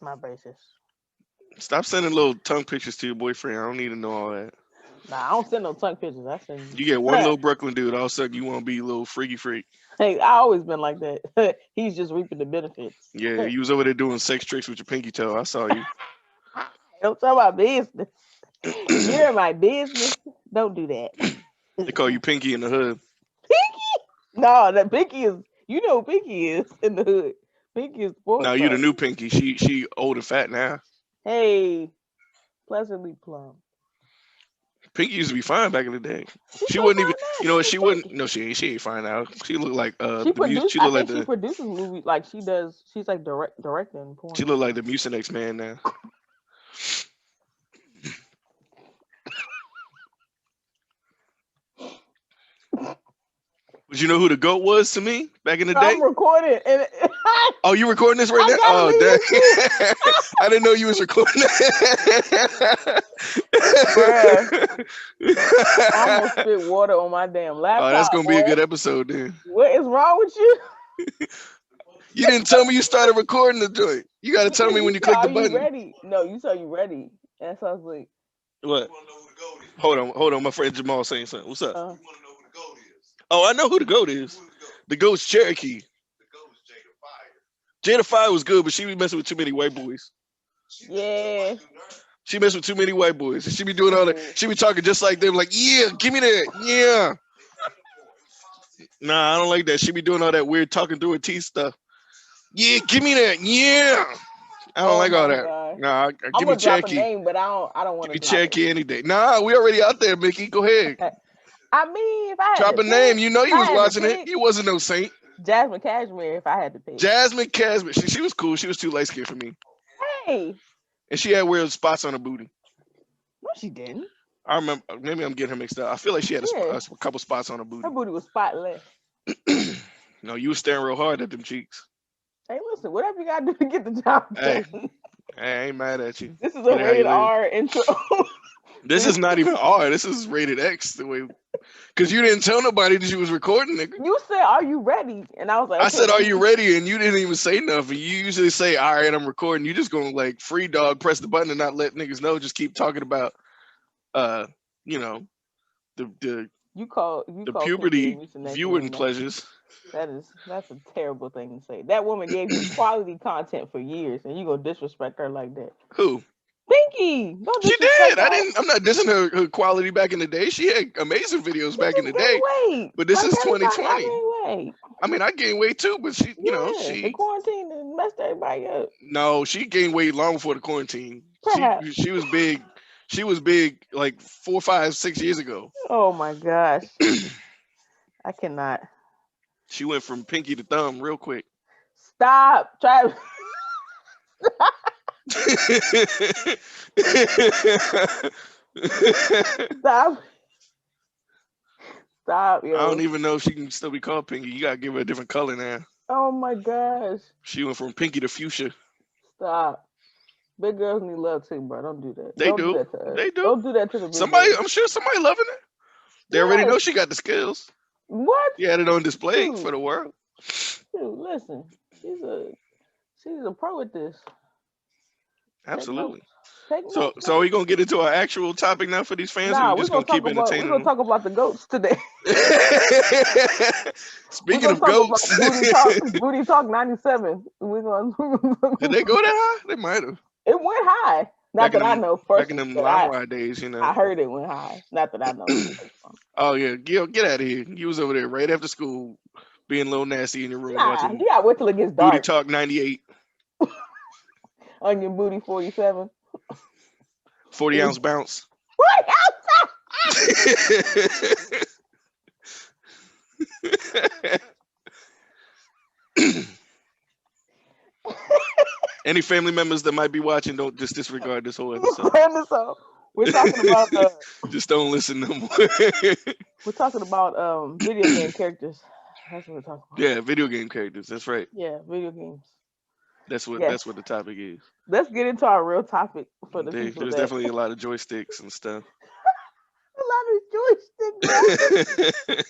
My braces. Stop sending little tongue pictures to your boyfriend. I don't need to know all that. Nah, I don't send no tongue pictures. I send. You get one little Brooklyn dude, all of a sudden you want to be a little freaky freak. Hey, I always been like that. He's just reaping the benefits. Yeah, you was over there doing sex tricks with your pinky toe. I saw you. Don't talk about business. You're in my business. Don't do that. They call you Pinky in the hood. Pinky? No, that Pinky is. You know who Pinky is in the hood. Pinky is the porn Now you star. the new Pinky. She old and fat now. Hey, pleasantly plump. Pinky used to be fine back in the day. She's She so wouldn't fine even. now. You know what? She's She pretty. wouldn't. No, she ain't fine now. She looked like She produced. She I looked like think she the. produces movies. Like she does. She's like directing porn. She looked like the Mucinex man now. But you know who the goat was to me back in the day? I'm recording and Oh, you recording this right I now? gotta Oh, leave dang. this I didn't know you was recording that. Bruh. I almost spit water on my damn Oh, laptop. that's gonna be a Boy. good episode then. What is wrong with you? You didn't tell me you started recording the joint. You gotta tell me when you said, click the "Are you button. ready?" No, you said you ready. And so I was like, What? Hold on. My friend Jamal saying something. What's up? uh, Oh, I know who the goat is. The goat's Cherokee. Jada Fire was good, but she be messing with too many white boys. yeah. She messed with too many white boys. She be doing all that. She be talking just like them, like, yeah, give me that. Yeah. Nah, I don't like that. She be doing all that weird talking through her teeth stuff. Yeah, give me that. Yeah. I don't like all that. God. Nah, I'm give me gonna drop a Cherokee. name, but I don't want Give to me drop Cherokee any day. Nah, we already out there, Mickey. Go ahead. it. I mean, if I had Drop to a name. pick, You know if you I was had to watching it. pick, You wasn't no saint. Jasmine Cashmere. If I had to pick, Jasmine Casman. She was cool. She was too light skinned for me. hey, And she had weird spots on her booty. no, she didn't. I remember. Maybe I'm getting her mixed up. I feel like she had Yeah, a couple spots on her booty. her booty was spotless. No, you was staring real hard at them cheeks. Hey, listen, whatever you gotta do to get the job Hey, done. I ain't mad at you. This is Get a it how you rated live. R intro. This is not even R. This is rated X. The way, because you didn't tell nobody that you was recording, nigga. You said, "Are you ready?" And I was like, I okay, said, "Are you ready?" And you didn't even say nothing. You usually say, "All right, I'm recording." You just gonna like free dog, press the button and not let niggas know. Just keep talking about, you know, the You call puberty Pinky next viewing man. pleasures. That's a terrible thing to say. That woman gave you quality content for years, and you gonna disrespect her like that. Who? Pinky, don't She disrespect did. her. I didn't. I'm not dissing her quality back in the day. She had amazing videos She back in just the gained day. weight. But this Like is everybody, 2020. I gained weight. I mean, I gained weight too, but she, you know, Yeah, the quarantine and messed everybody up. no, she gained weight long before the quarantine. Perhaps. She was big. She was big like 4, 5, 6 years ago. Oh my gosh, I cannot. She went from pinky to thumb real quick. Stop. Try. Stop. Stop, yo. I don't even know if she can still be called pinky. You gotta give her a different color now. Oh my gosh. She went from pinky to fuchsia. Stop. Big girls need love too, bro. Don't do that. They Don't do. do that to us. They do. Don't do that to the big Somebody, girls. I'm sure somebody loving it. They already know she got the skills. What? She had it on display for the world. Dude, listen. She's a pro at this. Absolutely. Take So notes, are we gonna get into our actual topic now for these fans, or nah, we just gonna keep entertaining we're them? gonna talk about the goats today. Speaking of goats, booty talk 97. We're gonna did they go that high? They might have. It went high. Not that I know Back in personally. them LimeWire days, you know. I heard it went high. Not that I know. Oh yeah, get out of here. You was over there right after school, being a little nasty in your room watching. You gotta wait till it gets dark. Booty Talk 98. On your booty 47. 40-ounce bounce. What? Any family members that might be watching, don't just disregard this whole episode. We're talking about just don't listen no more. We're talking about video game characters. That's what we're talking about. Yeah, video game characters. That's right. Yeah, video games. That's what the topic is. Let's get into our real topic for the people. There's definitely a lot of joysticks and stuff. A lot of joysticks.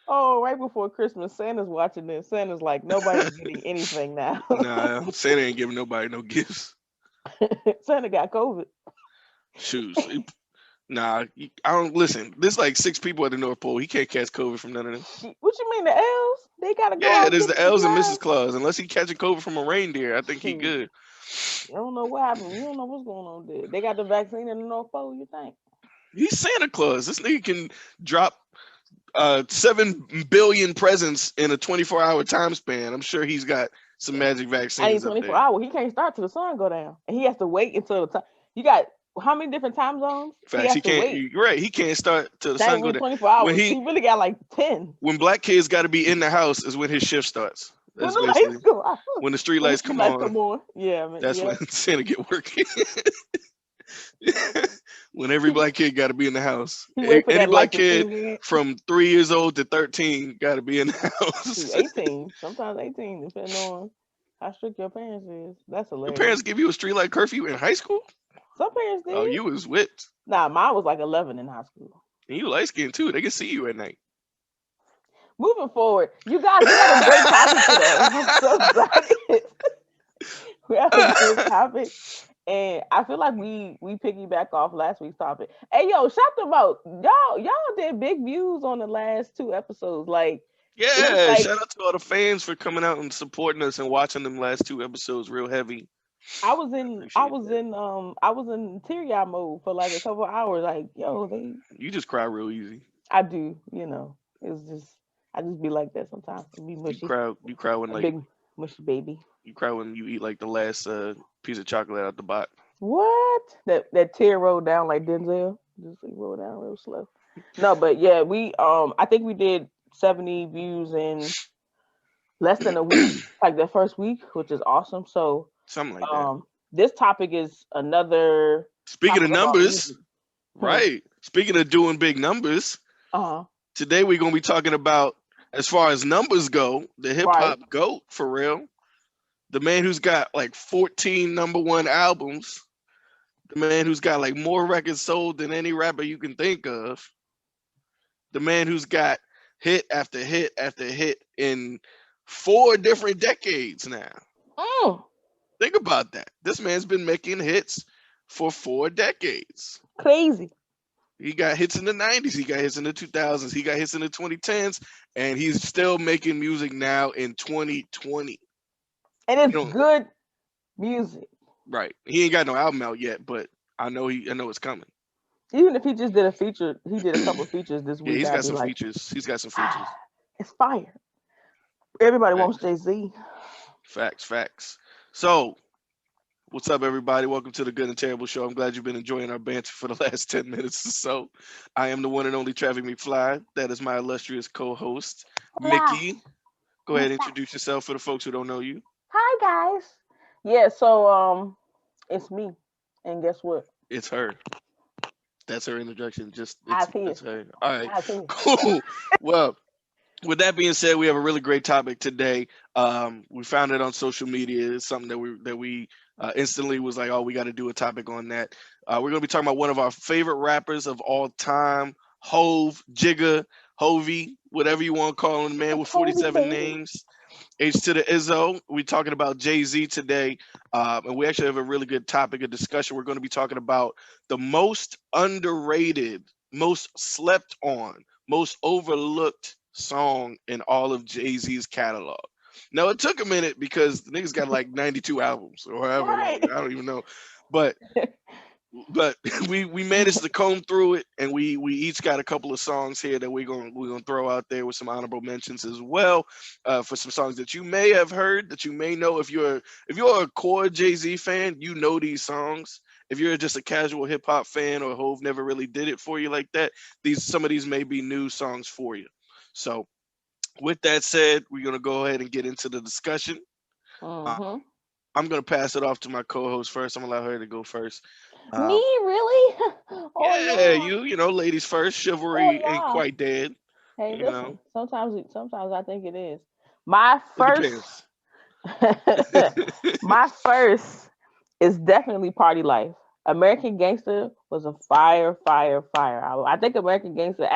Oh, right before Christmas, Santa's watching this. Santa's like, nobody's getting anything now. Nah, Santa ain't giving nobody no gifts. Santa got COVID. Shoes. I don't listen. There's like 6 people at the North Pole. He can't catch COVID from none of them. What you mean the elves? They gotta go Yeah, out and there's get the the elves and Mrs. supplies. Claus. Unless he catching COVID from a reindeer, I think he Shoot, good. you don't know what happened. You don't know what's going on there. They got the vaccine in the North Pole. You think? He's Santa Claus. This nigga can drop 7 billion presents in a 24-hour time span. I'm sure he's got some magic I need vaccines up 24 there. hours. He can't start till the sun go down, and he has to wait until the time. You got how many different time zones? He Facts. has He to can't. wait. You're right. He can't start till the That sun ain't go even down. 24 When hours. he He really got like 10 when black kids got to be in the house is when his shift starts. when That's the lights basically go out. when the street When the lights street come lights on. come on. Yeah, man. That's Yeah. when Santa get working. When every black kid got to be in the house. He wait for Any that black light to kid swing in. from 3 years old to 13 got to be in the Shoot, house. 18. Sometimes 18, depending on how strict your parents is. That's Your hilarious. parents give you a street light curfew in high school? Some parents Oh, did. you was whipped. Nah, mine was like 11 in high school. And you light skinned too. They can see you at night. Moving forward, you guys, we have a great topic today. I'm so excited. We have a great topic. And I feel like we piggyback off last week's topic. Hey yo, shout them out. Y'all did big views on the last 2 episodes. Like it was Yeah, like shout out to all the fans for coming out and supporting us and watching them last 2 episodes real heavy. I was in I Appreciate was that. in I was in teary eye mode for like a couple of hours. Like, yo, You just cry real easy. I do, it's just I just be like that sometimes. I be You mushy. cry you cry when A like big mushy baby. you cry when you eat like the last piece of chocolate out the box. What? That tear rolled down like Denzel. Just like roll down real slow. No, but yeah, we I think we did 70 views in less than a week, like the first week, which is awesome. So Something like that. um this topic is another Speaking of topic about numbers, music. Hmm. right? Speaking of doing big numbers, Uh-huh. today we're gonna be talking about, as far as numbers go, the hip Right. hop goat for real. The man who's got like 14 number 1 albums. The man who's got like more records sold than any rapper you can think of. The man who's got hit after hit after hit in 4 different decades now. Mm, Think about that. This man's been making hits for 4 decades. crazy. He got hits in the 90s, he got hits in the 2000s, he got hits in the 2010s, and he's still making music now in 2020. And You it's know, good music. right. He ain't got no album out yet, but I know it's coming. Even if he just did a feature, he did a couple of features this Yeah, week, he's I'd got be some like, features. He's got some features. it's fire. Everybody wants Facts. Jay-Z. Facts. So, what's up, everybody? Welcome to the Good and Terrible Show. I'm glad you've been enjoying our banter for the last 10 minutes or so. I am the one and only Traffic McFly. That is my illustrious co-host, Hola. Mickey. Go ¿Cómo ahead and estás? introduce yourself for the folks who don't know you. Hi guys. Yeah, so it's me. And guess what? It's her. That's her introduction. Just Eyes here. it's her. All right, Eyes here. cool. Well, with that being said, we have a really great topic today. We found it on social media. It's something that we instantly was like, oh, we got to do a topic on that. We're gonna be talking about one of our favorite rappers of all time, Hove, Jigga, Hovey, whatever you want to call him, man with It's Holy 47 baby. names. H to the Izzo. We're talking about Jay-Z today, and we actually have a really good topic of discussion. We're going to be talking about the most underrated, most slept on, most overlooked song in all of Jay-Z's catalog. Now it took a minute because the niggas got like 92 albums or however long. Right. I don't even know, but but we managed to comb through it, and we each got a couple of songs here that we're gonna throw out there with some honorable mentions as well, for some songs that you may have heard, that you may know. If you're a core Jay-Z fan, you know these songs. If you're just a casual hip hop fan, or Hove never really did it for you like that, some of these may be new songs for you. So with that said, we're gonna go ahead and get into the discussion. uh, Mm-hmm. I'm gonna pass it off to my co-host first. I'm gonna allow her to go first. Me, um, really? Oh Yeah, no. you know, ladies first. Oh Chivalry ain't no. quite dead. Hey, You know, listen. Sometimes I think it is. My it first depends. my first is definitely Party Life. American Gangster was a fire album. I think American Gangster,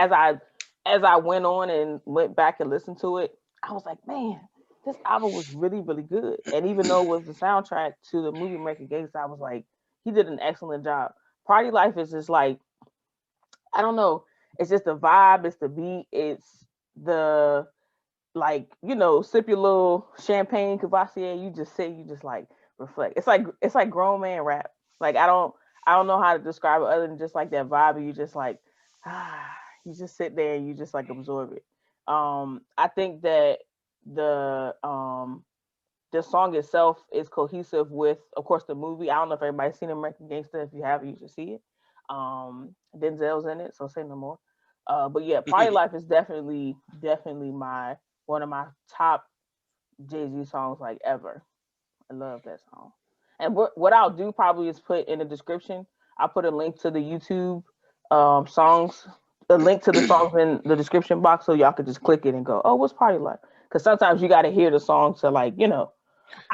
as I went on and went back and listened to it, I was like, man, this album was really, really good. And even though it was the soundtrack to the movie American Gangster, I was like, he did an excellent job. Party Life is just like, I don't know, it's just the vibe, it's the beat, it's the like, sip your little champagne Cavassier, you just sit, you just like reflect. It's like grown man rap. Like I don't know how to describe it other than just like that vibe, and you just like ah, you just sit there and you just like absorb it. I think that the um the song itself is cohesive with, of course, the movie. I don't know if everybody's seen American Gangster. If you have, you should see it. Denzel's in it, so say no more. But yeah, Party Life is definitely my one of my top Jay Z songs like ever. I love that song. And what I'll do probably is put in the description. I'll put a link to the YouTube songs, a link to the songs in the description box, so y'all could just click it and go, oh, what's Party Life? Because sometimes you got to hear the song to like,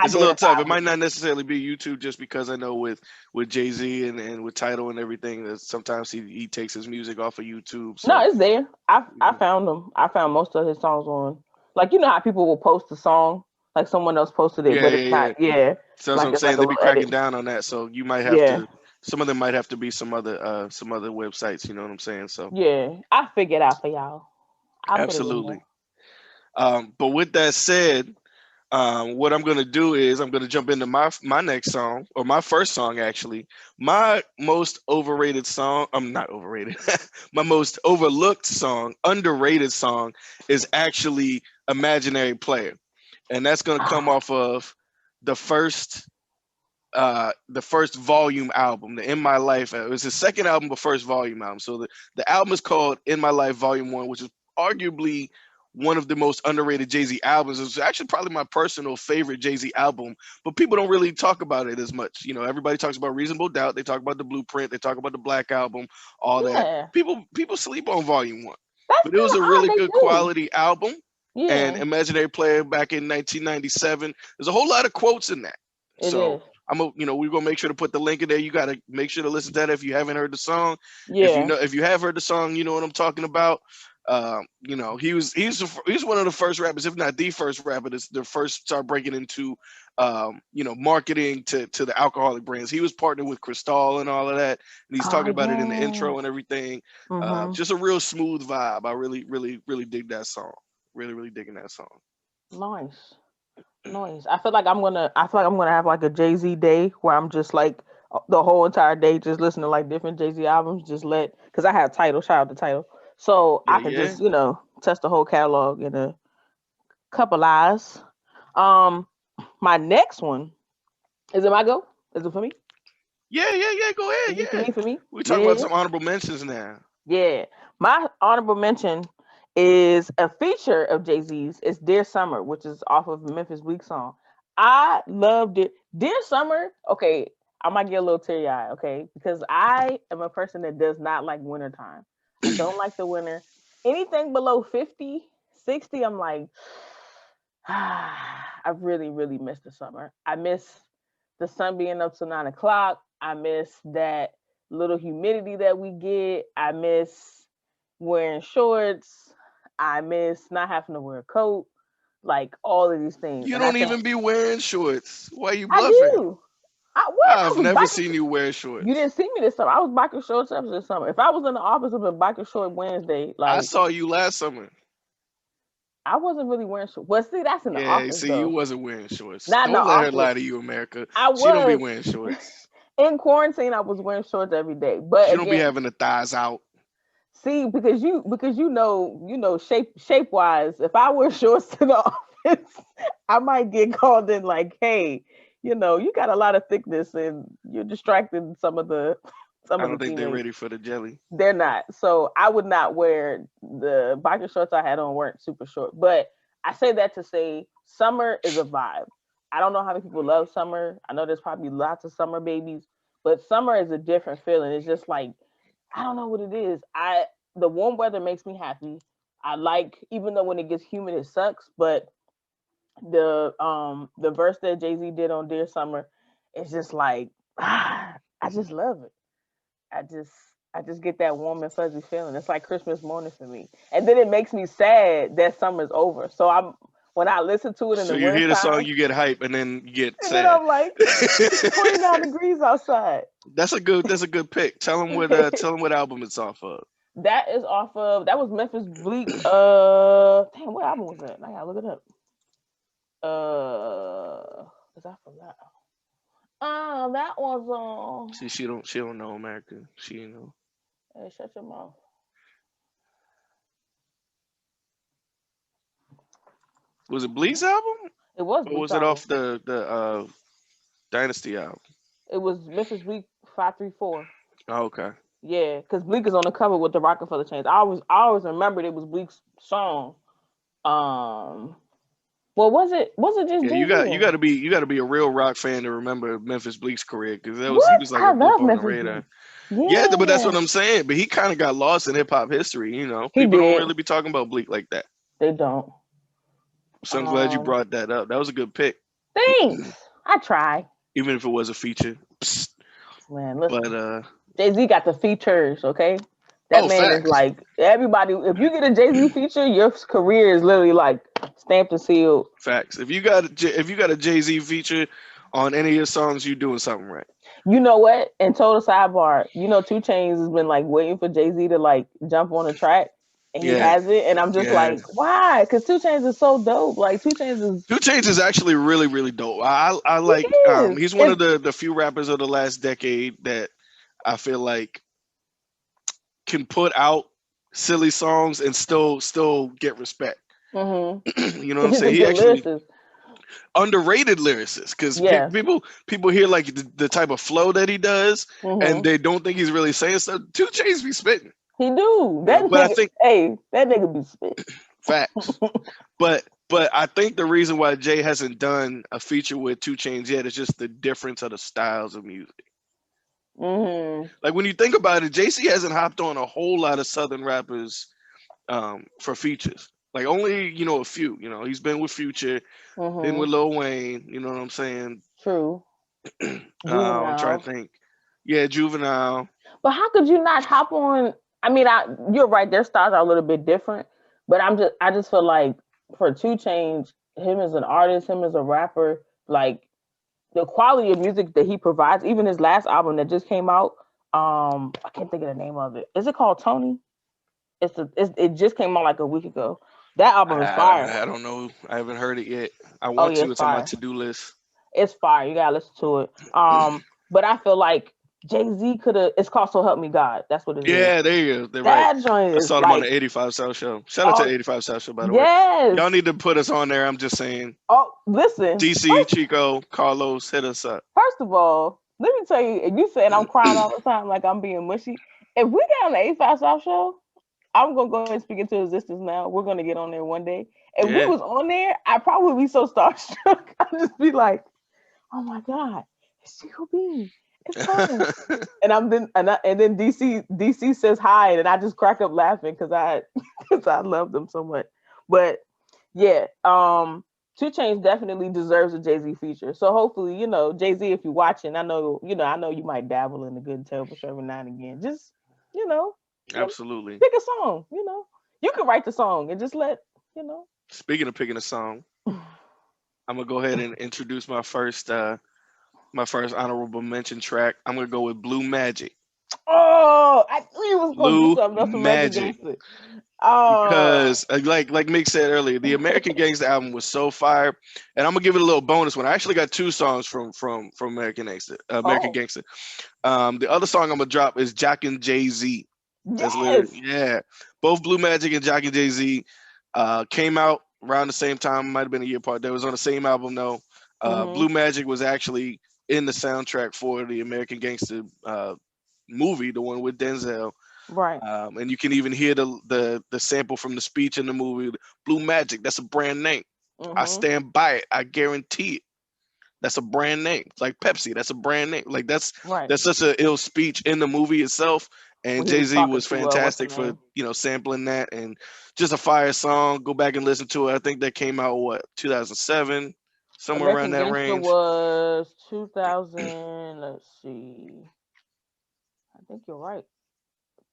It's a little identify tough. It with might it. not necessarily be YouTube, just because I know with Jay Z and with Title and everything, that sometimes he takes his music off of YouTube. No, So it's there. I yeah, found them. I found most of his songs on, like, how people will post a song, like someone else posted it, yeah, but it's yeah. not. Yeah, So that's what like I'm it's like saying. a They be little edit. cracking down on that. So you might have Yeah, to. Some of them might have to be some other websites. You know what I'm saying? So yeah. I figured out for y'all. I put it in there. absolutely. But with that said, what I'm gonna do is I'm gonna jump into my next song, or my first song actually. My most overrated song. I'm not overrated. My most overlooked song, underrated song, is actually "Imaginary Player," and that's gonna come Ah, off of the first the first volume album, the In My Life. It was his second album, but first volume album. So the album is called In My Life Volume One, which is arguably one of the most underrated Jay-Z albums. It's actually probably my personal favorite Jay-Z album, but people don't really talk about it as much. You know, everybody talks about Reasonable Doubt, they talk about the Blueprint, they talk about the Black Album, all that. yeah. People sleep on Volume One, That's but it was kind a of odd. really They good do. quality album. And Yeah, Imaginary Player back in 1997, there's a whole lot of quotes in that. it So is. we're gonna make sure to put the link in there. You gotta make sure to listen to that if you haven't heard the song. Yeah. If you have heard the song, you know what I'm talking about. He's one of the first rappers, if not the first rapper, that's the first start breaking into marketing to the alcoholic brands. He was partnered with Cristal and all of that, and he's Oh talking about it in the yeah. intro and everything. Mhm. Just a real smooth vibe. I really, really, really dig that song. Really, really digging that song. Nice. Nice. I feel like I'm gonna have like a Jay Z day where I'm just like the whole entire day just listening to like different Jay Z albums. Just because I have Title, shout out to Title, so Yeah, I can yeah. just test the whole catalog in a couple eyes. Um, my next one is it my go? Is it for me? Yeah, yeah, yeah. Go ahead. Is it for Yeah. me? For me? We're Yeah, talking yeah, about yeah. some honorable mentions now. Yeah. My honorable mention is a feature of Jay Z's. It's Dear Summer, which is off of Memphis Bleak song. I loved it. Dear Summer, okay, I might get a little teary eye, okay, because I am a person that does not like wintertime. I don't like the winter. Anything below 50, 60, I'm like, I really, really miss the summer. I miss the sun being up till 9 o'clock. I miss that little humidity that we get. I miss wearing shorts. I miss not having to wear a coat. Like all of these things. You And I don't think even be wearing shorts. Why you I bluffing? do. I I've was never biking. seen you wear You shorts. didn't see me this summer. I was biking shorts up this summer. If I was in the office of a biking short Wednesday, I like saw you last summer. I wasn't really wearing shorts. Well, see, that's in the Yeah, office see, you though. wasn't wearing shorts. Not in the Don't let her office. lie to you, America. I She don't be was. wearing shorts. In quarantine, I was wearing shorts every day. But She don't be again, having the thighs out. see, because shape wise, if I wear shorts to the office, I might get called in like, hey, you got a lot of thickness and you're distracting some of the some I of the don't think they're teammates. ready for the jelly. They're not. So I would not wear the biker shorts I had on weren't super short. But I say that to say summer is a vibe. I don't know how many people love summer. I know there's probably lots of summer babies, but summer is a different feeling. It's just like I don't know what it is. The warm weather makes me happy. I like even though when it gets humid it sucks, but the verse that Jay-Z did on Dear Summer, it's just like I just love it. I just I just get that warm and fuzzy feeling. It's like Christmas morning for me. And then it makes me sad that summer's over. So I'm when I listen to it in So the you hear the song, wintertime, you get hype, and then you get and then sad. I'm like, it's 29 degrees outside. That's a good pick. Tell them what album it's off of. That is off of that was Memphis Bleak. Damn, what album was that? I gotta look it up. Cause I forgot. That was See, she don't know America. She know. Hey, shut your mouth. Was it Bleak's album It was or Bleak's was it album. off the Dynasty album? It was Memphis Bleak 534. Oh, okay. Yeah, because Bleak is on the cover with the Rockefeller chains. I always remembered it was Bleak's song. Um, well, was it just Yeah, Jay you Z got you got on to be you got to be a real rock fan to remember Memphis Bleak's career because it? he What? was like a I blip love on the Memphis Bleak. radar. Yeah, but that's Yeah, what I'm saying. But he kind of got lost in hip hop history. he People don't did. really be talking about Bleak like that. They don't. So I'm glad you Um, brought that up. That was a good pick, Thanks. I try. even if it was a feature. Psst. Man, But listen. Jay Z got the features. Okay, that man is facts, like everybody. If you get a Jay Z feature, your career is literally like stamped and sealed. facts. If you got a Jay Z feature on any of your songs, you doing something right. You know what? And total sidebar, Two Chains has been like waiting for Jay Z to like jump on the track, and he Yeah, has it. And I'm just yeah. like, why? Because Two Chains is so dope. Like Two Chains is Two Chainz is actually really really dope. I he like is. he's one It's of the few rappers of the last decade that I feel like can put out silly songs and still get respect. mm-hmm. You know what I'm Because he's a saying? He good actually lyricist. underrated lyricist because Yeah. people hear like the type of flow that he does and Mm-hmm. they don't think he's really saying stuff. Two Chainz be spitting, He do that but I nigga. think Hey, that nigga be spit. facts. But I think the reason why Jay hasn't done a feature with Two Chainz yet is just the difference of the styles of music. Mm-hmm. Like when you think about it, JC hasn't hopped on a whole lot of Southern rappers for features. Like only a few. He's been with Future, been Mm-hmm. with Lil Wayne. You know what I'm saying? True. I'm trying to Juvenile. think. Yeah, Juvenile. But how could you not hop on? I mean, you're right. Their styles are a little bit different, but I just feel like for Two Change, him as an artist, him as a rapper, like the quality of music that he provides, even his last album that just came out. I can't think of the name of it. Is it called Tony? It just came out like a week ago. That album is fire. I don't know. I haven't heard it yet. I Oh want yeah, to. it's It's on my fire. to do list. It's fire. You gotta listen to it. But I feel like Jay Z could have. It's called "So Help Me God." That's what it is. Yeah, there you go. They're right. That joint I is saw them on like, the 85 South Show. Shout out to oh 85 South Show, by the way. Y'all yes. need to put us on there. I'm just saying. Oh, listen. DC, Chico, Carlos, hit us up. First of all, let me tell you. And you said I'm crying all the time, like I'm being mushy. If we get on the 85 South Show, I'm gonna go ahead and speak into existence now. We're gonna get on there one day. If we Yeah. was on there, I'd probably be so starstruck. I'd just be like, "Oh my god, it's Chico Bean, it's her." And and then DC says hi, and I just crack up laughing because I because I love them so much. But yeah, Two Chainz definitely deserves a Jay Z feature. So hopefully, Jay Z, if you're watching, I know you might dabble in the good and terrible show every now and again. Just you know, Absolutely. pick a song. You can write the song and just let you know. Speaking of picking a song, I'm gonna go ahead and introduce my first honorable mention track. I'm gonna go with Blue Magic. Oh, I knew you was gonna do Blue something else, American Magic. Gangster. Oh, Because like Mick said earlier, the American Gangster album was so fire, and I'm gonna give it a little bonus one. I actually got two songs from American Gangster. American oh, Gangster. The other song I'm gonna drop is Jock and Jay Z. That's literally yes. yeah. Both Blue Magic and Jock and Jay Z came out around the same time. Might have been a year apart. They was on the same album though. Mhm. Blue Magic was actually in the soundtrack for the American Gangster movie, the one with Denzel. Right. And you can even hear the sample from the speech in the movie. Blue Magic, that's a brand name. I Mhm. stand by it. I guarantee it. That's a brand name. It's like Pepsi, that's a brand name. Like Right. that's such a ill speech in the movie itself. And When he Jay was Z talking was to what's her fantastic for name? sampling that and just a fire song. Go back and listen to it. I think that came out 2007, somewhere around American that Gangster range. was 2000. Let's see. I think you're right.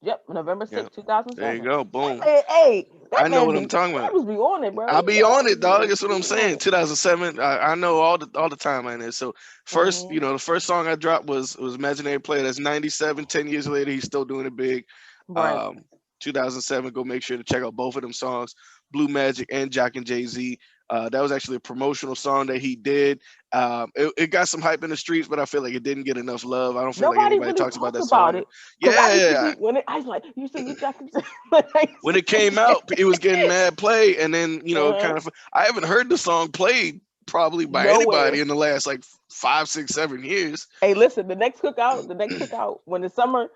Yep, November Yeah, 6th, 2007. there you go. Boom. Hey, I that know man what I'm talking that about. was be on it, bro. I'll He be be on on it, dog. That's what he I'm be on saying. it. 2007. I know all the timeline is. So first, Hmm. the first song I dropped was Imaginary Player. That's 97. 10 years later, he's still doing it big. Right. Um, 2007. Go make sure to check out both of them songs, Blue Magic and Jack and Jay Z. That was actually a promotional song that he did. It got some hype in the streets, but I feel like it didn't get enough love. I don't feel like Nobody anybody really talks about talked that song about enough. it. Cause I used to Yeah, be I was like, you sing with Jack and like, I used when to it came out, it was getting mad play, and then uh-huh. kind of. I haven't heard the song played probably by anybody Nowhere. in the last like 5, 6, 7 years. Hey, listen, the next cookout, when summer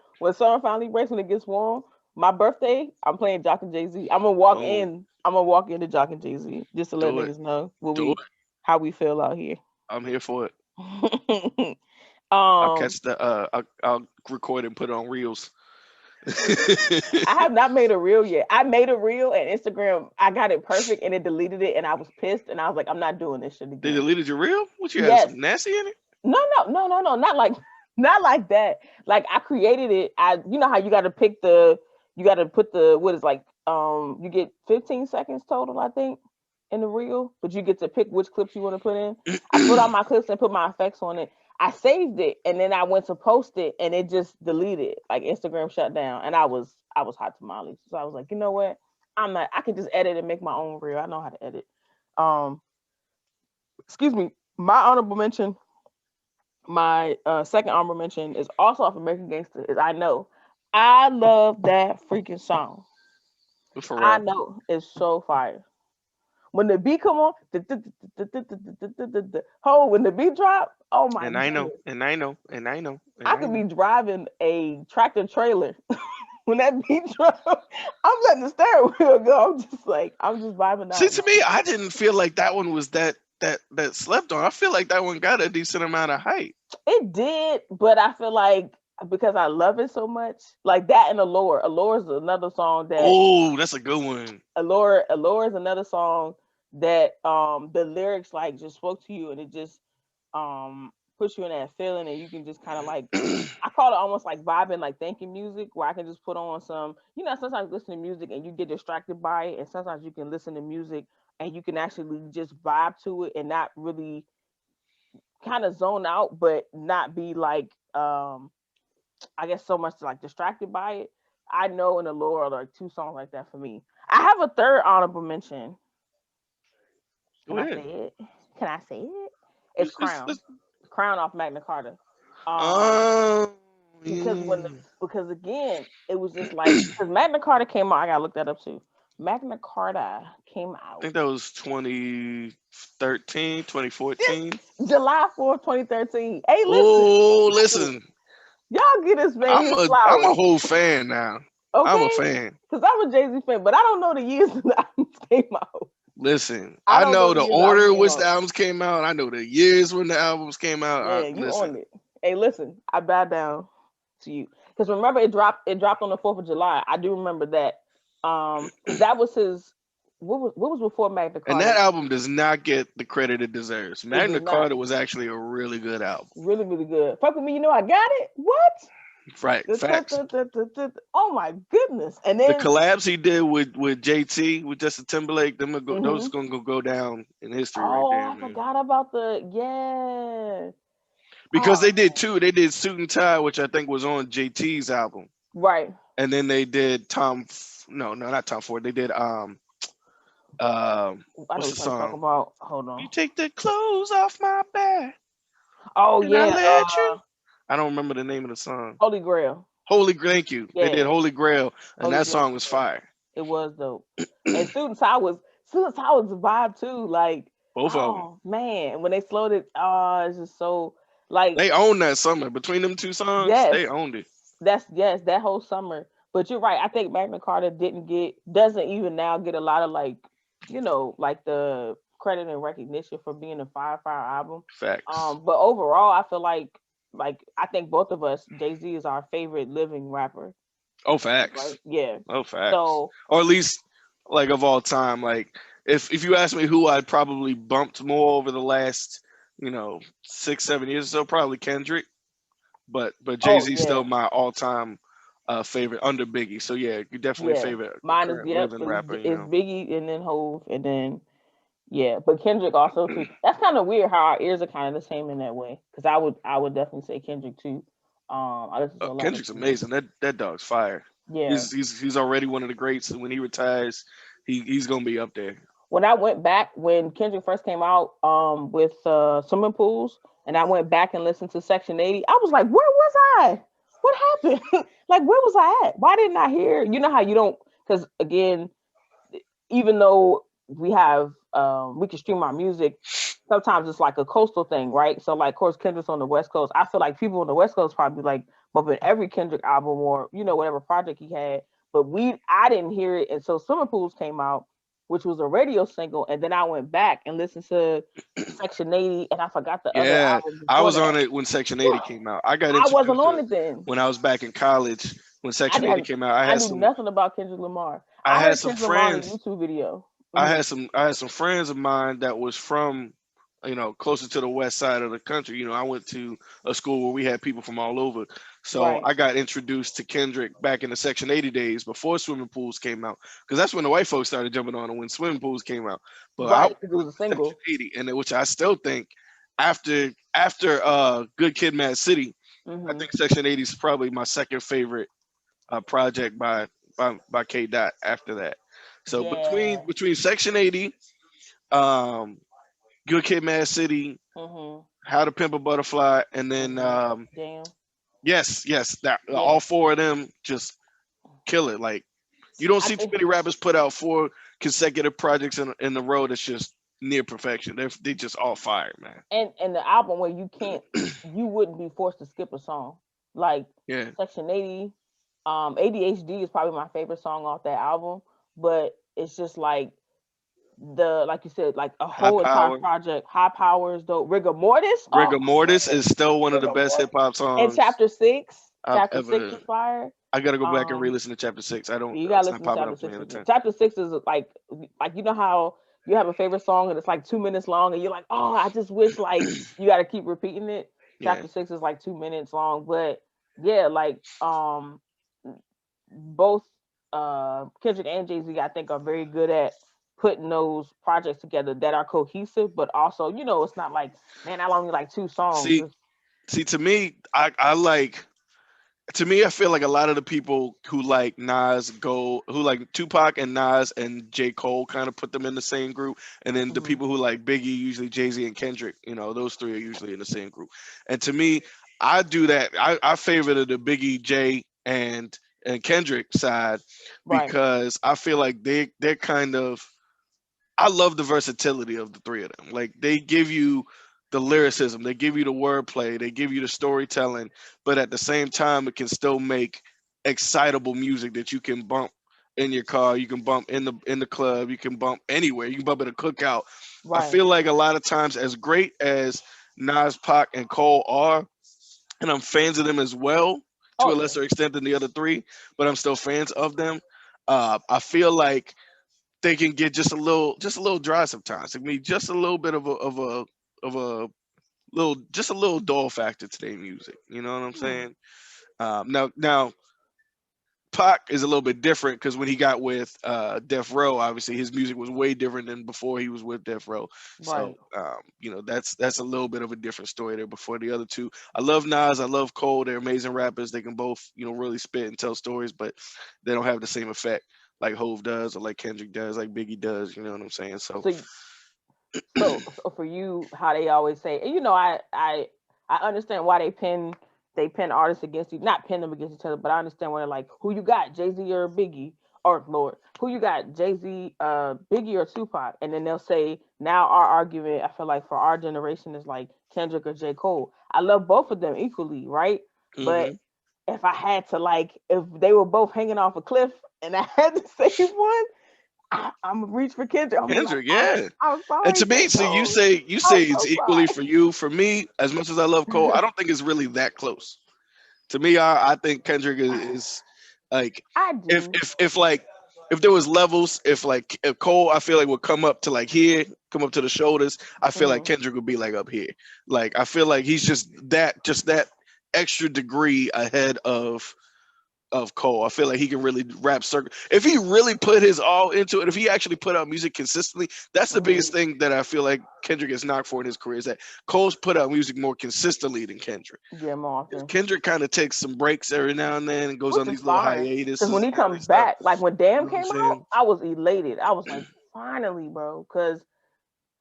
finally breaks, when it gets warm, my birthday, I'm playing Jock and Jay Z. Boom, I'm gonna walk into Jock and Jay Z just to let do it, niggas know do it. how we feel out here. I'm here for it. I'll um, catch the. I'll record and put it on reels. I have not made a reel yet. I made a reel and Instagram. I got it perfect and it deleted it, and I was pissed, and I was like, I'm not doing this shit They again. deleted your reel? What you had Yes. some nasty in it? No, no, no, no, no, not like not like that. Like I created it. You know how you got to you got to put the what is like you get 15 seconds total, I think, in the reel, but you get to pick which clips you want to put in. I put all my clips and put my effects on it. I saved it and then I went to post it and it just deleted. Like Instagram shut down and I was hot tamales. So I was like, you know what? I can just edit and make my own reel. I know how to edit. Um, excuse me. My honorable mention, my second honorable mention is also off American Gangster. Is I know, I love that freaking song. For I real. know it's so fire. When the beat come on, when the beat drop, oh my And I know, goodness, and I know, and I know, and I I could be know. driving a tractor trailer when that beat drop. I'm letting the steering wheel go. I'm just vibing See, out, to man. me, I didn't feel like that one was that slept on. I feel like that one got a decent amount of hype. It did, but I feel like because I love it so much, like that and Allure. Allure is another song that Oh, that's a good one. Allure is another song that the lyrics like just spoke to you and it just puts you in that feeling and you can just kind of like I call it almost like vibing, like thinking music, where I can just put on some, sometimes listen to music and you get distracted by it, and sometimes you can listen to music and you can actually just vibe to it and not really kind of zone out, but not be like, I guess so much like distracted by it. I know in the lore are like two songs like that for me. I have a third honorable mention. Can Go I say ahead. it? Can I say it? It's Let's. Crown. Crown off Magna Carta. Um, Oh, because yeah. because again, it was just like because Magna Carta came out. I gotta look that up too. Magna Carta came I out think that was 2013, 2014. July 4th, 2013. Hey, Oh, listen, listen, y'all get this man I'm his I'm a flowers, whole fan now. I'm a okay? fan. Because I'm a Jay Z fan, but I don't know the years that the albums came out. Listen, I I don't know know the the years the albums order in came which the out. albums came out. I know the years when the albums came out. Yeah, you Listen, on it. Hey, listen, I bow down to you because remember it dropped on the 4th of July. I do remember that. Because that was his. What was before Magna and that Carta? album does not get the credit it deserves. It Magna does not. Carta was actually a really good album. Really, really good. Fuck with me, I got it. What? Right, facts. Oh my goodness! And The then, collabs he did with JT with Justin Timberlake, those hmm gonna go down in history right oh, there, I man. forgot about the yeah. Because they Oh did man, two. They did Suit and Tie, which I think was on JT's album, right. and then they did No, no, not Tom Ford. They did I know what's what the you're trying to talk song? about. Hold You on. take the clothes off my back Oh and I yeah, let you. I don't remember the name of the song. Holy Grail. Thank you. They did Yeah, Holy Grail, and Holy that Grail song was was dope. fire. It was dope. And Student Tower was a vibe too. Like, Both of them. oh man, when they slowed it, oh, it's just so like They owned that summer. Between them two songs, yes, they owned it. yes, that whole summer. But you're right. I think Magna Carta doesn't even now get a lot of like, like the credit and recognition for being a fire album. Facts. But overall, I feel like I think both of us, Jay Z is our favorite living rapper, Oh, right? facts. Yeah. Oh, facts. So Or at least like of all time. Like if you ask me who I'd probably bumped more over the last 6, 7 years or so, probably Kendrick. But Jay oh Z yeah, still my all time. favorite under Biggie. So yeah, you definitely Yeah, favorite mine is current yep. living rapper. You Is know. Biggie and then Hove and then yeah, but Kendrick also too. That's kind of weird how our ears are kind of the same in that way. Because I would definitely say Kendrick too. I listen to a lot of Kendrick's Kendrick. amazing. That dog's fire. Yeah. He's already one of the greats. And when he retires, he's gonna be up there. When I went back when Kendrick first came out, with swimming pools, and I went back and listened to Section 80, I was like, where was I? What happened? Like, where was I at? Why didn't I hear? You know how you don't? Because again, even though we can stream our music, sometimes it's like a coastal thing, right? So like, of course, Kendrick's on the West Coast. I feel like people on the West Coast probably like bumping every Kendrick album or whatever project he had. But I didn't hear it until Swimming Pools came out, which was a radio single, and then I went back and listened to Section 80, and I forgot the other Yeah, album I before was that. on it when Section 80 came out. I got I wasn't introduced to on it it then. when I was back in college. When I Section 80 didn't. came out, I knew nothing about Kendrick Lamar. I I had heard some Kendrick Lamar in a friends. YouTube video. I Mhm. had some friends of mine that was from, closer to the west side of the country. I went to a school where we had people from all over. So Right. I got introduced to Kendrick back in the Section 80 days before Swimming Pools came out. Because that's when the white folks started jumping on it, when Swimming Pools came out. But I was Right, because it was a Section single. 80, and which I still think after Good Kid, Mad City, I Hmm. think Section 80 is probably my second favorite project by K Dot after that. So between Yeah. between Section 80, um, Good Kid, Mad City, Hmm. How to Pimp a Butterfly, and then Hmm. Damn. yes, that all Yeah. four of them just kill it. Like, you don't I see too think, many rappers put out four consecutive projects in a row that's just near perfection. They just all fire, man. and the album where you wouldn't be forced to skip a song, like Yeah, Section 80. ADHD is probably my favorite song off that album, but it's just like you said, like a High whole entire Power, project. High Powers, though, Rigor Mortis. Oh Rigor my Mortis is goodness, still one of the Rigor best hip Mortis. hop And songs Chapter Six. I've Chapter Six ever. is fire. I gotta go back and Um, re-listen to Chapter Six. I don't. you gotta It's not listen to popping Chapter up for me Six at the again. time. Chapter Six is like you know how you have a favorite song and it's like 2 minutes long and you're like, oh, I just wish like you got to keep repeating it. Yeah. Chapter Six is like 2 minutes long, but yeah, like both Kendrick and Jay Z, I think, are very good at putting those projects together that are cohesive, but also it's not like man, I only like two songs. See, see, to me, I like. To me, I feel like a lot of the people who like who like Tupac and Nas and J. Cole, kind of put them in the same group. And then the Mhm. people who like Biggie, usually Jay-Z and Kendrick, those three are usually in the same group. And to me, I do that. I favor the Biggie, Jay, and Kendrick side, Right. because I feel like they're kind of, I love the versatility of the three of them. Like, they give you the lyricism, they give you the wordplay, they give you the storytelling, but at the same time, it can still make excitable music that you can bump in your car, you can bump in the club, you can bump anywhere, you can bump at a cookout. I Right. feel like a lot of times, as great as Nas, Pac, and Cole are, and I'm fans of them as well to Oh a yeah. lesser extent than the other three, but I'm still fans of them. I feel like they can get just a little dry sometimes. I mean, just a little bit of a just a little dull factor to their music. You know what I'm Hmm. saying? Now Pac is a little bit different, because when he got with Death Row, obviously his music was way different than before he was with Death Row. So Right. that's a little bit of a different story there. Before the other two, I love Nas, I love Cole. They're amazing rappers. They can both really spit and tell stories, but they don't have the same effect like Hove does, or like Kendrick does, like Biggie does. You know what I'm saying? So So so for you, how they always say, and I understand why they pin artists against you, not pin them against each other, but I understand why they're like, who you got, Jay Z or Biggie, or Lord, who you got, Jay Z, Biggie or Tupac, and then they'll say now our argument, I feel like for our generation is like Kendrick or J Cole. I love both of them equally, right? But hmm if I had to like, if they were both hanging off a cliff and I had to save one, I'm gonna reach for Kendrick. I'm gonna be like, Kendrick, yeah. I'm And sorry, to J. me, so you Cole. say you I'm say it's so equally for you. For me, as much as I love Cole, I sorry. don't think it's really that close. To me, I think Kendrick is like, I if do. if if like if there was levels, if Cole, I feel like, would come up to like here, come up to the shoulders, I feel like Hmm. Kendrick would be like up here. Like, I feel like he's just that extra degree ahead of of Cole. I feel like he can really rap circle. If he really put his all into it, if he actually put out music consistently, that's the Hmm. biggest thing that I feel like Kendrick gets knocked for in his career is that Cole's put out music more consistently than Kendrick. Yeah, more often. Kendrick kind of takes some breaks every now and then and goes Which on is these little fine. Because when hiatuses he and all comes this stuff. back, like when You Damn know what I'm came out, saying? I was elated. I was like, finally, bro. Because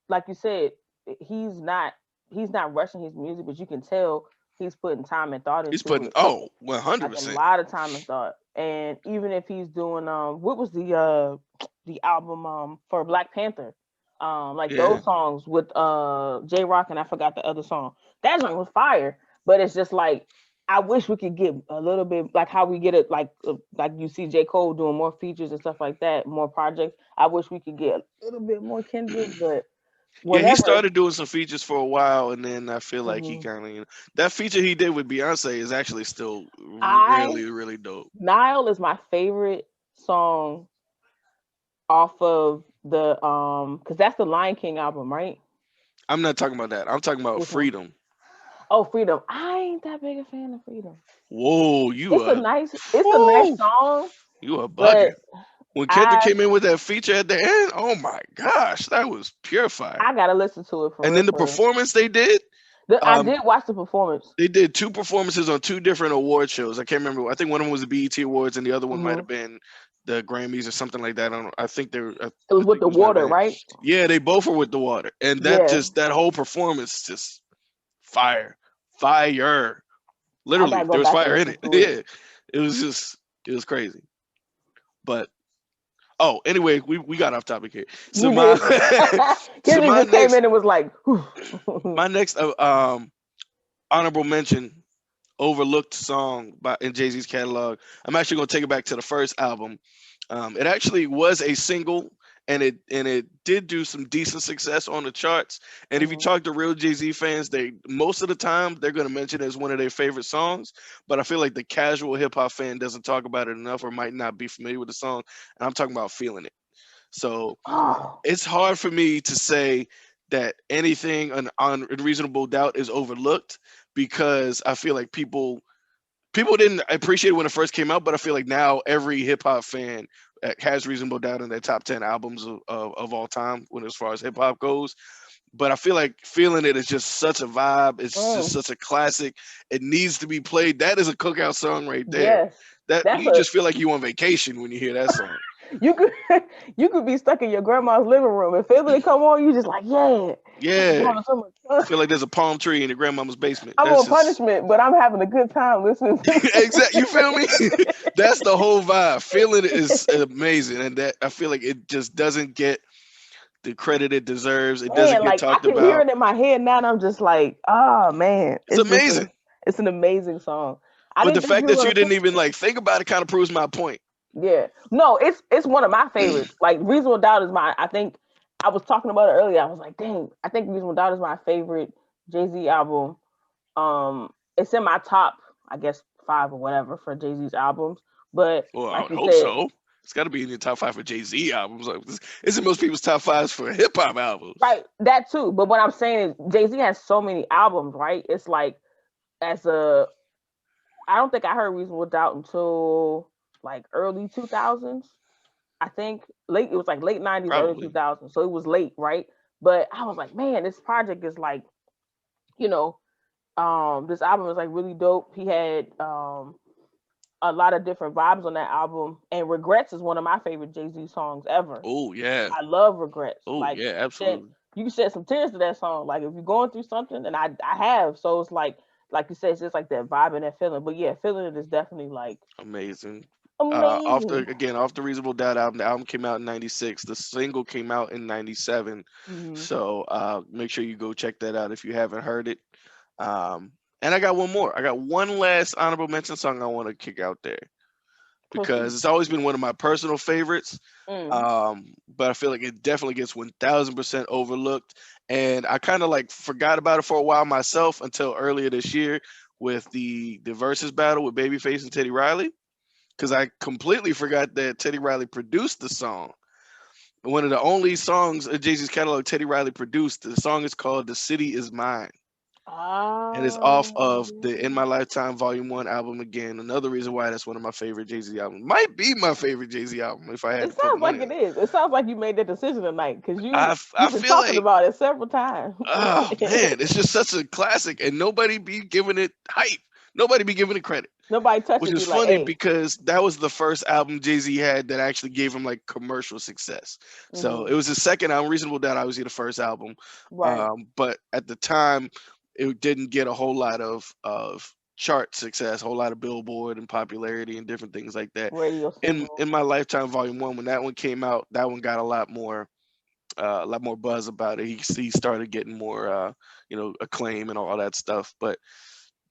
like you said, he's not he's not rushing his music, but you can tell he's putting time and thought He's into putting it. 100. Like a percent lot of time and thought. And even if he's doing what was the album for Black Panther? Like Yeah, those songs with J Rock, and I forgot the other song. That song was fire. But it's just like I wish we could get a little bit like how we get it like you see J. Cole doing more features and stuff like that, more projects. I wish we could get a little bit more Kendrick, but yeah. He whatever. started doing some features for a while, and then I feel like he Mhm. kind of that feature he did with Beyonce is actually still I really really dope. Nile is my favorite song off of the because that's the Lion King album, right? I'm not talking about that. I'm talking about Which one? Freedom. Oh, Freedom. I ain't that big a fan of Freedom. Whoa, It's a nice whew, song, you are bugging. but When Kendrick I came in with that feature at the end, oh my gosh, that was pure fire. I gotta listen to it for And real, then the for real. performance they did, I um, did watch the performance. they did two performances on two different award shows. I can't remember. I think one of them was the BET Awards, and the other one might Hmm. have been the Grammys or something like that. I don't know. I think It was I with think it the was one of water, the. right? Yeah, they both were with the water, and Yeah, that whole performance just fire, fire. I Literally, gotta go there was back and fire in listen it. to it. Yeah, it was crazy. But oh, anyway, we got off topic here. So You did. so Kendrick just came in and was like, my next honorable mention overlooked song in Jay Z's catalog. I'm actually gonna take it back to the first album. It actually was a single, and it did do some decent success on the charts. And if you Mhm. talk to real Jay Z fans, they most of the time they're gonna mention it as one of their favorite songs. But I feel like the casual hip hop fan doesn't talk about it enough, or might not be familiar with the song. And I'm talking about "Feeling It." So Oh, it's hard for me to say that anything on Reasonable Doubt is overlooked because I feel like people didn't appreciate it when it first came out, but I feel like now every hip hop fan has Reasonable Doubt in their top 10 albums of all time when as far as hip hop goes. But I feel like Feeling It is just such a vibe. It's just mm, such a classic. It needs to be played. That is a cookout song right there. yes. That That's you a just feel like you on vacation when you hear that song. you could you could be stuck in your grandma's living room and Family come on, you just like, yeah, I'm Yeah. having so much fun. Feel like there's a palm tree in your grandmama's basement. I'm That's on just punishment, but I'm having a good time listening to exactly. You feel me? this. That's the whole vibe. Feeling it is amazing, and that I feel like it just doesn't get the credit it deserves. It doesn't Man, get like I talked can hear about. it in my head now, and I'm just like, oh man, It's amazing. it's an amazing song. I But didn't the think fact you were that gonna you didn't pick. even like think about it kind of proves my point. Yeah, no, it's one of my favorites. Like Reasonable Doubt is my. I think I was talking about it earlier. I was like, dang, I think Reasonable Doubt is my favorite Jay Z album. It's in my top, I guess, five or whatever for Jay Z's albums. But Well, I like would you hope said, so. It's got to be in your top five for Jay Z albums. Like, this is most people's top fives for hip hop albums. right, that too. But what I'm saying is, Jay Z has so many albums, right? It's like as a, I don't think I heard Reasonable Doubt until like early 2000s. I think late. It was like late 90s, early Probably. 2000s. So it was late, right? But I was like, man, this project is like, you know, this album is like really dope. He had a lot of different vibes on that album, and Regrets is one of my favorite Jay Z songs ever. Oh yeah. I love Regrets. Oh Like yeah. shed, Absolutely. you can shed some tears to that song. Like if you're going through something, and I have, so it's like you said, it's just like that vibe and that feeling. But yeah, feeling it is definitely like Amazing. amazing. Off the Reasonable Doubt album. The album came out in '96. The single came out in '97. Hmm. So make sure you go check that out if you haven't heard it. And I got one more. I got one last honorable mention song I want to kick out there because Proceed. it's always been one of my personal favorites. Mm. But I feel like it definitely gets 1000% overlooked. And I kind of like forgot about it for a while myself until earlier this year with the versus battle with Babyface and Teddy Riley because I completely forgot that Teddy Riley produced the song. One of the only songs of Jay Z's catalog Teddy Riley produced. The song is called "The City Is Mine." and it's off Oh, of the In My Lifetime Volume One album again. Another reason why that's one of my favorite Jay Z albums. Might be my favorite Jay Z album if I had it to put sounds like money on it it. is. It sounds like you made that decision tonight because I you've been feel talking like, about it several times. oh man, it's just such a classic, and nobody be giving it hype. Nobody be giving it credit. Nobody touched Which it. Be is like, funny hey, because that was the first album Jay-Z had that actually gave him like commercial success. So hmm it was his second album. Reasonable Doubt obviously the first album, right, but at the time it didn't get a whole lot of chart success, a whole lot of Billboard and popularity and different things like that. radio single. In My Lifetime Volume One, when that one came out, that one got a lot more buzz about it. He started getting more acclaim and all that stuff. But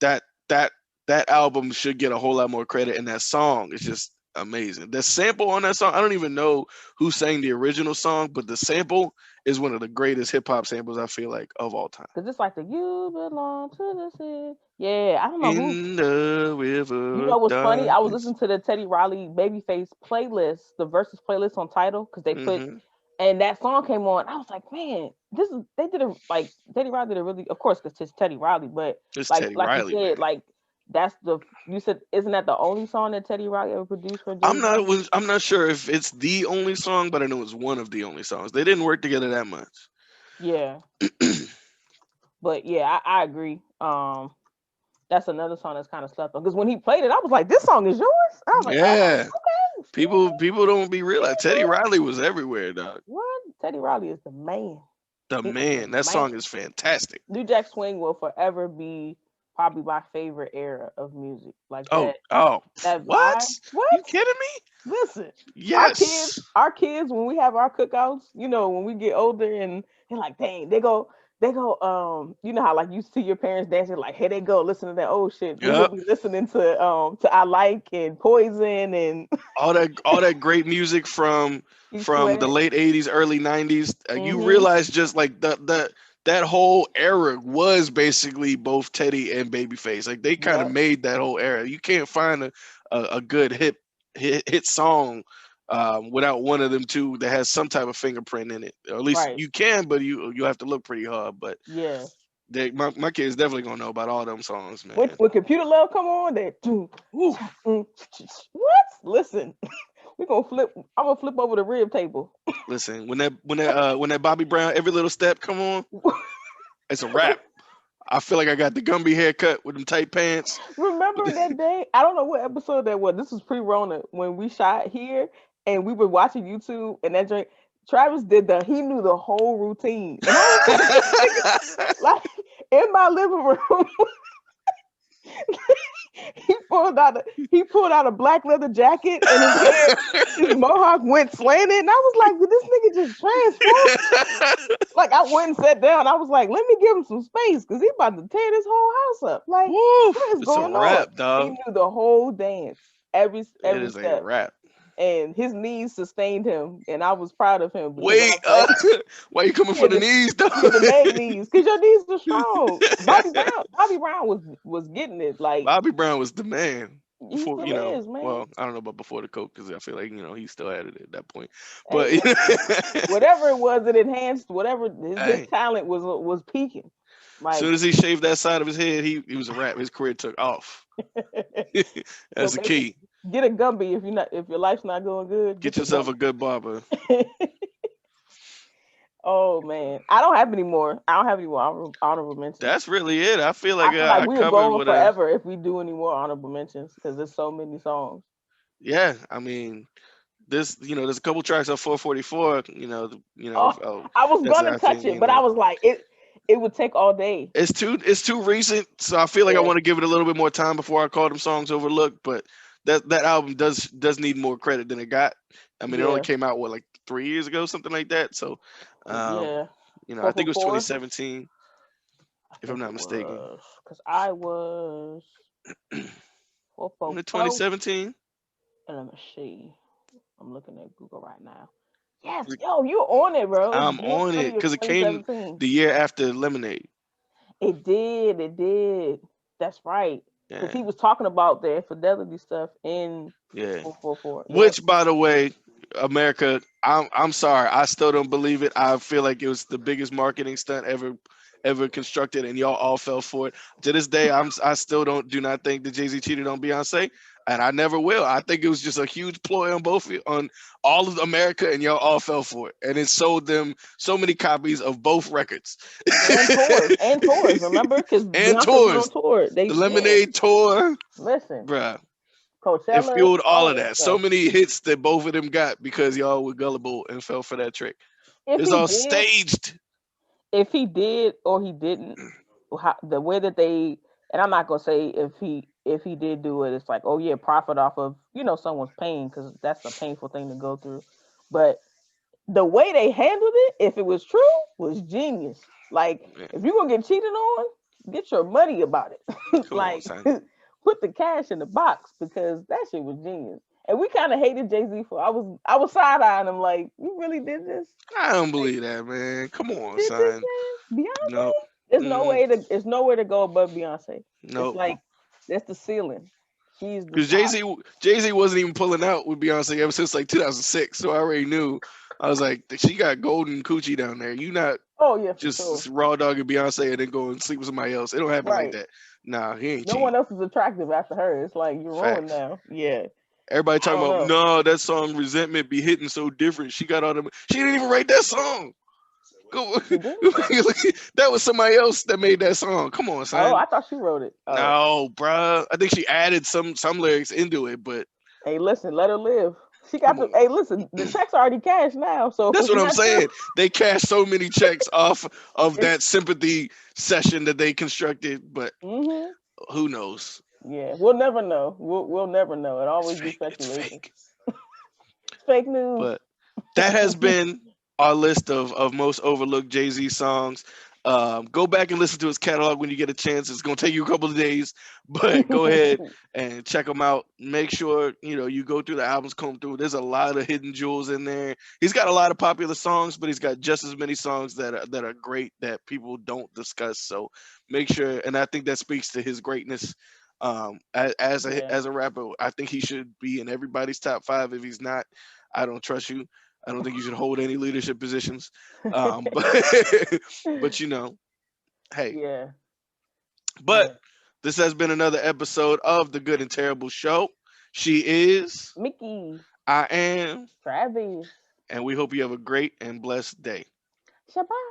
that that that album should get a whole lot more credit, and that song is just amazing. The sample on that song, I don't even know who sang the original song, but the sample is one of the greatest hip hop samples I feel like of all time. Cause it's like the you belong to the city. Yeah, I don't know who. In the You river know of what's funny? I was darkness. listening to the Teddy Riley Babyface playlist, the versus playlist on Tidal, because they put Hmm. and that song came on. I was like, man, this is they did a like Teddy Riley did a really, of course, because it's Teddy Riley, but It's Teddy like you Riley, said, man. like that's the you said isn't that the only song that Teddy Riley ever produced for Jay Z? I'm not sure if it's the only song, but I know it's one of the only songs. They didn't work together that much. Yeah, but yeah, I agree. That's another song that's kind of slept on because when he played it, I was like, this song is yours. I was like, oh, Yeah. okay, excuse People don't be me, realize Teddy Riley was everywhere, dog. what? Teddy Riley is the man. The He is the man, that man. song is fantastic. New Jack Swing will forever be probably my favorite era of music. Like Oh, oh, that what? vibe. What? You kidding me? Listen, Yes. our kids, when we have our cookouts, when we get older and they're like, dang, they go, you know how like you see your parents dancing, like, here they go, listen to that old shit. We will Yep. be listening to I Like and Poison and All that great music Keith from the Sweat. late 80s, early 90s. You Mm-hmm. realize just like the that whole era was basically both Teddy and Babyface. Like they kind of Yep. made that whole era. You can't find a good hit song without one of them two that has some type of fingerprint in it. Or at least Right. you can, but you have to look pretty hard. But Yeah. my kids definitely gonna know about all them songs, When man. Computer Love come on, they do Woo. what? Listen, we gonna flip. I'm gonna flip over the rib table. Listen, when that Bobby Brown Every Little Step come on, it's a wrap. I feel like I got the Gumby haircut with them tight pants. Remember that day? I don't know what episode that was. This was pre-Rona when we shot here and we were watching YouTube and that drink. Travis did he knew the whole routine, and I was like, this nigga, like in my living room. He pulled out a black leather jacket and his mohawk went slanted. And I was like, did this nigga just transform? Like I went and sat down. I was like, let me give him some space because he about to tear this whole house up. Like, Woo, what is it's a going on? wrap, He dog. knew the whole dance, It every is a step. wrap. And his knees sustained him, and I was proud of him because I Wait, was like, why you coming he for had the the knees, dog? he had the leg knees because your knees are strong. Bobby Brown was getting it. Like Bobby Brown was the man he before, still is, man. well, I don't know about before the coke because I feel like he still had it at that point. Hey But man, whatever it was, it enhanced whatever his hey, talent was peaking. as Like soon as he shaved that side of his head, he was a wrap. His career took off. so That's the baby, key. get a Gumby if your life's not going good. Get Get your yourself a Gumby. good barber. Oh man, I don't have any more. I don't have any more honorable mentions. That's really it. I feel I like feel like I we would covered go on what I. forever if we do any more honorable mentions because there's so many songs. Yeah, I mean, there's a couple tracks on 444. Oh, I was That's gonna I touch think it, but I was like, it would take all day. it's too recent, so I feel like I Yeah, want to give it a little bit more time before I call them songs overlooked. But that album does need more credit than it got. I mean, it only yeah, came out like 3 years ago, something like that. So, um, yeah. I Four think for it was four. 2017, I if I'm think not it mistaken. was because I was four Was for it four. 2017? And let me see. I'm looking at Google right now. Yes, yo, you're on it, bro. It's I'm June on it 30th, because it came 2017. the year after Lemonade. It did. That's right. Because Yeah, he was talking about the infidelity stuff in yeah. 444. Yep. Which, by the way, America, I'm sorry, I still don't believe it. I feel like it was the biggest marketing stunt ever constructed, and y'all all fell for it. To this day, I still do not think that Jay-Z cheated on Beyonce, and I never will. I think it was just a huge ploy on on all of America, and y'all all fell for it, and it sold them so many copies of both records and tours. Remember, because and Beyonce went on tours. tour. The They yeah. Lemonade tour, Listen, bruh. It Coachella, fueled all all of that that. So stuff. many hits that both of them got because y'all were gullible and fell for that trick. If It's he all did, staged. if he did or he didn't, the way that they, and I'm not gonna say if he did do it, it's like, oh yeah, profit off of someone's pain, because that's a painful thing to go through. But the way they handled it, if it was true, was genius. Like, Man, if you're gonna get cheated on, get your money about it. come on, Like, son. put the cash in the box, because that shit was genius. And we kind of hated Jay-Z for I was side eyeing him like, you really did this? I don't Like, believe that, man. Come on, did this, son. man? Nope. Beyonce? There's no Mm, way to there's nowhere to go above Beyonce. It's nope. like that's the ceiling. She's the Because top. Jay Z wasn't even pulling out with Beyonce ever since like 2006. So I already knew. I was like, she got golden coochie down there. You not Oh yeah, for sure. just raw dogging Beyonce and then go and sleep with somebody else. It don't happen like Right. that. Nah, he ain't No one cheating. else is attractive after her. It's like you're ruined Facts. now. Yeah. Everybody I talking don't about know. no, that song "Resentment" be hitting so different. She got all them. She didn't even write that song. Go, She did? that was somebody else that made that song. Come on, Oh, son. I thought she wrote it. Oh. No, bruh. I think she added some lyrics into it, but Hey, listen, let her live. She got come the on. hey, listen, the check's already cashed now. So if That's it's what I'm not true, saying. They cashed so many checks off of that sympathy session that they constructed, but mm-hmm. who knows? Yeah, we'll never know. We'll never know. It It's always be fake. It's speculation. fake. Fake news. But that has been our list of most overlooked Jay-Z songs. Go back and listen to his catalog when you get a chance. It's gonna take you a couple of days, but go ahead and check them out. Make sure you go through the albums, comb through. There's a lot of hidden jewels in there. He's got a lot of popular songs, but he's got just as many songs that are great that people don't discuss. So make sure, and I think that speaks to his greatness. As a Yeah. as a rapper, I think he should be in everybody's top 5. If he's not, I don't trust you. I don't think you should hold any leadership positions. But but hey. Yeah. But Yeah. this has been another episode of the Good and Terrible Show. She is, Mickey. I am, Travis. and we hope you have a great and blessed day. Shabbat.